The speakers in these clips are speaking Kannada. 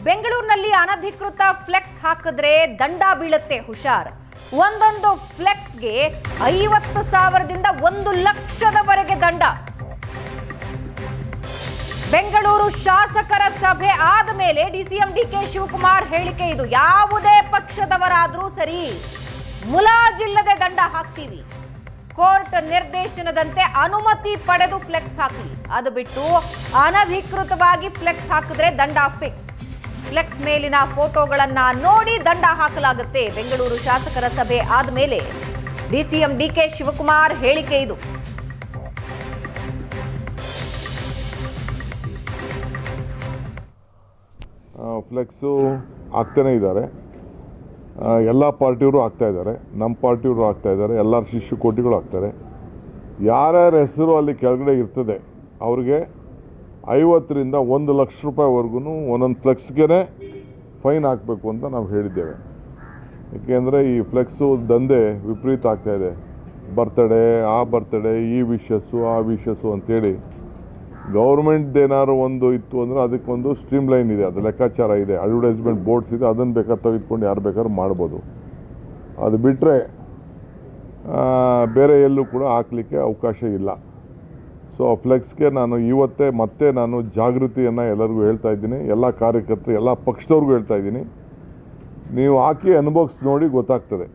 ಬೆಂಗಳೂರಿನಲ್ಲಿ ಅನಧಿಕೃತ ಫ್ಲೆಕ್ಸ್ ಹಾಕಿದ್ರೆ ದಂಡ ಬೀಳುತ್ತೆ, ಹುಷಾರ್. ಒಂದೊಂದು ಫ್ಲೆಕ್ಸ್ಗೆ 50,000ದಿಂದ 1 ಲಕ್ಷದವರೆಗೆ ದಂಡ. ಬೆಂಗಳೂರು ಶಾಸಕರ ಸಭೆ ಆದ ಮೇಲೆ ಡಿಸಿಎಂ ಡಿಕೆ ಶಿವಕುಮಾರ್ ಹೇಳಿಕೆ ಇದು. ಯಾವುದೇ ಪಕ್ಷದವರಾದ್ರೂ ಸರಿ, ಮುಲಾಜಿಲ್ಲದೆ ದಂಡ ಹಾಕ್ತೀವಿ. ಕೋರ್ಟ್ ನಿರ್ದೇಶನದಂತೆ ಅನುಮತಿ ಪಡೆದು ಫ್ಲೆಕ್ಸ್ ಹಾಕಲಿ. ಅದು ಬಿಟ್ಟು ಅನಧಿಕೃತವಾಗಿ ಫ್ಲೆಕ್ಸ್ ಹಾಕಿದ್ರೆ ದಂಡ ಫಿಕ್ಸ್. ಫ್ಲೆಕ್ಸ್ ಮೇಲಿನ ಫೋಟೋಗಳನ್ನ ನೋಡಿ ದಂಡ ಹಾಕಲಾಗುತ್ತೆ. ಬೆಂಗಳೂರು ಶಾಸಕರ ಸಭೆ ಆದಮೇಲೆ ಡಿಸಿಎಂ ಡಿಕೆ ಶಿವಕುಮಾರ್ ಹೇಳಿಕೆ ಇದು. ಫ್ಲೆಕ್ಸು ಆಗ್ತಾನೆ ಇದ್ದಾರೆ. ಎಲ್ಲ ಪಾರ್ಟಿಯವರು ಆಗ್ತಾ ಇದ್ದಾರೆ, ನಮ್ಮ ಪಾರ್ಟಿಯವರು ಆಗ್ತಾ ಇದ್ದಾರೆ, ಎಲ್ಲರ ಶಿಷ್ಯ ಕೋಟಿಗಳು ಆಗ್ತಾರೆ. ಯಾರ್ಯಾರ ಹೆಸರು ಅಲ್ಲಿ ಕೆಳಗಡೆ ಇರ್ತದೆ ಅವ್ರಿಗೆ 50ರಿಂದ 1 ಲಕ್ಷ ರೂಪಾಯಿವರೆಗೂ ಒಂದೊಂದು ಫ್ಲೆಕ್ಸ್ಗೆ ಫೈನ್ ಹಾಕಬೇಕು ಅಂತ ನಾವು ಹೇಳಿದ್ದೇವೆ. ಏಕೆಂದರೆ ಈ ಫ್ಲೆಕ್ಸು ದಂಧೆ ವಿಪರೀತ ಆಗ್ತಾ ಇದೆ. ಬರ್ತಡೇ, ಆ ಬರ್ತಡೇ, ಈ ವಿಶಸ್ಸು, ಆ ವಿಶಸ್ಸು ಅಂತೇಳಿ ಗೌರ್ಮೆಂಟ್ದೇನಾದ್ರು ಒಂದು ಇತ್ತು ಅಂದರೆ ಅದಕ್ಕೊಂದು ಸ್ಟ್ರೀಮ್ ಲೈನ್ ಇದೆ, ಅದು ಲೆಕ್ಕಾಚಾರ ಇದೆ, ಅಡ್ವರ್ಟೈಸ್ಮೆಂಟ್ ಬೋರ್ಡ್ಸ್ ಇದೆ, ಅದನ್ನು ಬೇಕಾದ್ರೆ ತೆಗೆದುಕೊಂಡು ಯಾರು ಬೇಕಾದ್ರೂ ಮಾಡ್ಬೋದು. ಅದು ಬಿಟ್ಟರೆ ಬೇರೆ ಎಲ್ಲೂ ಕೂಡ ಹಾಕಲಿಕ್ಕೆ ಅವಕಾಶ ಇಲ್ಲ. ಸೊ ಫ್ಲೆಕ್ಸ್ಗೆ ನಾನು ಇವತ್ತೇ ಮತ್ತೆ ನಾನು ಜಾಗೃತಿಯನ್ನು ಎಲ್ಲರಿಗೂ ಹೇಳ್ತಾ ಇದ್ದೀನಿ, ಎಲ್ಲ ಕಾರ್ಯಕರ್ತರು, ಎಲ್ಲ ಪಕ್ಷದವ್ರಿಗೂ ಹೇಳ್ತಾ ಇದ್ದೀನಿ. ನೀವು ಹಾಕಿ ಅನುಭವಿಸಿ ನೋಡಿ ಗೊತ್ತಾಗ್ತದೆ.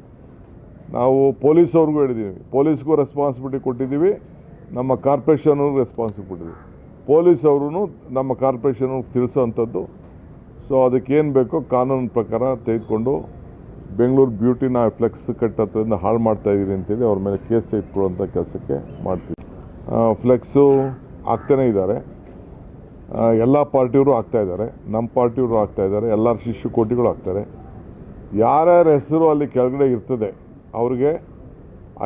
ನಾವು ಪೊಲೀಸವ್ರಿಗೂ ಹೇಳಿದ್ದೀವಿ, ಪೊಲೀಸ್ಗೂ ರೆಸ್ಪಾನ್ಸಿಬಿಲಿಟಿ ಕೊಟ್ಟಿದ್ದೀವಿ, ನಮ್ಮ ಕಾರ್ಪೊರೇಷನ್ಗೂ ರೆಸ್ಪಾನ್ಸಿಬಿಲಿಟಿ ಕೊಟ್ಟಿದ್ದೀವಿ. ಪೊಲೀಸವ್ರೂ ನಮ್ಮ ಕಾರ್ಪೊರೇಷನ್ಗೆ ತಿಳಿಸೋವಂಥದ್ದು. ಸೊ ಅದಕ್ಕೇನು ಬೇಕೋ ಕಾನೂನು ಪ್ರಕಾರ ತೆಗೆದುಕೊಂಡು ಬೆಂಗಳೂರು ಬ್ಯೂಟಿನ ಫ್ಲೆಕ್ಸ್ ಕಟ್ಟೋದ್ರಿಂದ ಹಾಳು ಮಾಡ್ತಾಯಿದ್ದೀರಿ ಅಂತೇಳಿ ಅವ್ರ ಮೇಲೆ ಕೇಸ್ ತೆಗೆದುಕೊಳ್ಳುವಂಥ ಕೆಲಸಕ್ಕೆ ಮಾಡ್ತೀವಿ. ಫ್ಲೆಕ್ಸು ಆಗ್ತಾನೆ ಇದ್ದಾರೆ, ಎಲ್ಲ ಪಾರ್ಟಿಯವರು ಆಗ್ತಾ ಇದ್ದಾರೆ, ನಮ್ಮ ಪಾರ್ಟಿಯವರು ಆಗ್ತಾ ಇದ್ದಾರೆ, ಎಲ್ಲರ ಶಿಷ್ಯ ಕೋಟಿಗಳು ಆಗ್ತಾರೆ. ಯಾರ್ಯಾರ ಹೆಸರು ಅಲ್ಲಿ ಕೆಳಗಡೆ ಇರ್ತದೆ ಅವ್ರಿಗೆ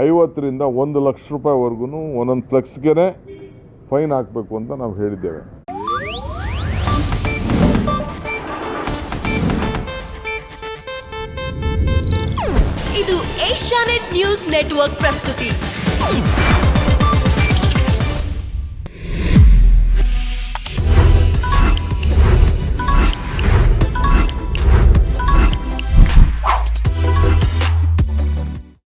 50ರಿಂದ 1 ಲಕ್ಷ ರೂಪಾಯಿವರೆಗೂ ಒಂದೊಂದು ಫ್ಲೆಕ್ಸ್ಗೆ ಫೈನ್ ಹಾಕಬೇಕು ಅಂತ ನಾವು ಹೇಳಿದ್ದೇವೆ. ಇದು ಏಷ್ಯಾನೆಟ್ ನ್ಯೂಸ್ ನೆಟ್ವರ್ಕ್ ಪ್ರಸ್ತುತಿ.